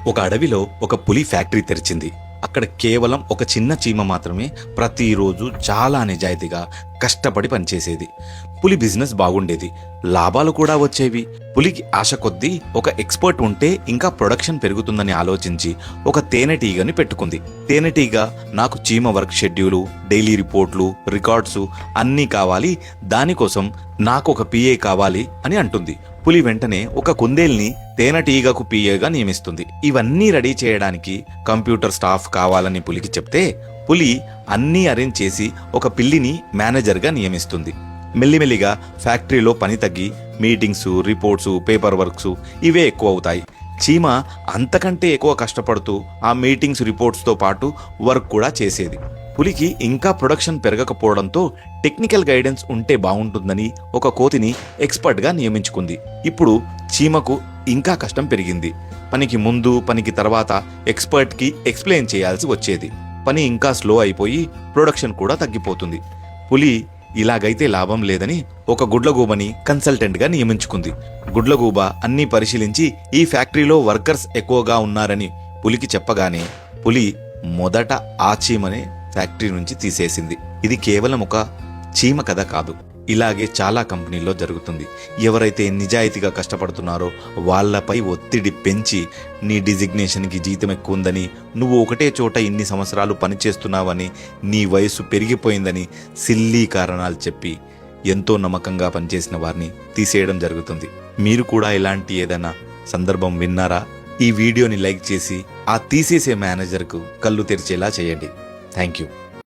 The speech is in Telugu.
ఒక అడవిలో ఒక పులి ఫ్యాక్టరీ తెరిచింది. అక్కడ కేవలం ఒక చిన్న చీమ మాత్రమే ప్రతిరోజు చాలా నిజాయితీగా కష్టపడి పనిచేసేది. పులి బిజినెస్ బాగుండేది, లాభాలు కూడా వచ్చేవి. పులికి ఆశ కొద్దీ ఒక ఎక్స్పర్ట్ ఉంటే ఇంకా ప్రొడక్షన్ పెరుగుతుందని ఆలోచించి ఒక తేనెటీగని పెట్టుకుంది. తేనెటీగ నాకు చీమ వర్క్ షెడ్యూలు, డైలీ రిపోర్ట్లు, రికార్డ్సు అన్నీ కావాలి, దానికోసం నాకు ఒక పిఏ కావాలి అని అంటుంది. పులి వెంటనే ఒక కుందేల్ని తేనెటీగకు పిఏగా నియమిస్తుంది. ఇవన్నీ రెడీ చేయడానికి కంప్యూటర్ స్టాఫ్ కావాలని పులికి చెప్తే పులి అన్నీ అరేంజ్ చేసి ఒక పిల్లిని మేనేజర్గా నియమిస్తుంది. మెల్లిమెల్లిగా ఫ్యాక్టరీలో పని తగ్గి మీటింగ్స్, రిపోర్ట్స్, పేపర్ వర్క్స్ ఇవే ఎక్కువ అవుతాయి. చీమ అంతకంటే ఎక్కువ కష్టపడుతూ ఆ మీటింగ్స్, రిపోర్ట్స్తో పాటు వర్క్ కూడా చేసేది. పులికి ఇంకా ప్రొడక్షన్ పెరగకపోవడంతో టెక్నికల్ గైడెన్స్ ఉంటే బాగుంటుందని ఒక కోతిని ఎక్స్పర్ట్గా నియమించుకుంది. ఇప్పుడు చీమకు ఇంకా కష్టం పెరిగింది. పనికి ముందు, పనికి తర్వాత ఎక్స్పర్ట్కి ఎక్స్ప్లెయిన్ చేయాల్సి వచ్చేది. పని ఇంకా స్లో అయిపోయి ప్రొడక్షన్ కూడా తగ్గిపోతుంది. పులి ఇలాగైతే లాభం లేదని ఒక గుడ్లగూబని కన్సల్టెంట్గా నియమించుకుంది. గుడ్లగూబ అన్నీ పరిశీలించి ఈ ఫ్యాక్టరీలో వర్కర్స్ ఎక్కువగా ఉన్నారని పులికి చెప్పగానే పులి మొదట ఆ చీమనే ఫ్యాక్టరీ నుంచి తీసేసింది. ఇది కేవలం ఒక చీమ కథ కాదు, ఇలాగే చాలా కంపెనీల్లో జరుగుతుంది. ఎవరైతే నిజాయితీగా కష్టపడుతున్నారో వాళ్ళపై ఒత్తిడి పెంచి నీ డిజిగ్నేషన్కి జీతం ఎక్కువ ఉందని, నువ్వు ఒకటే చోట ఇన్ని సంవత్సరాలు పనిచేస్తున్నావని, నీ వయసు పెరిగిపోయిందని సిల్లీ కారణాలు చెప్పి ఎంతో నమ్మకంగా పనిచేసిన వారిని తీసేయడం జరుగుతుంది. మీరు కూడా ఇలాంటి ఏదైనా సందర్భం విన్నారా? ఈ వీడియోని లైక్ చేసి ఆ తీసేసే మేనేజర్కు కళ్ళు తెరిచేలా చేయండి. Thank you.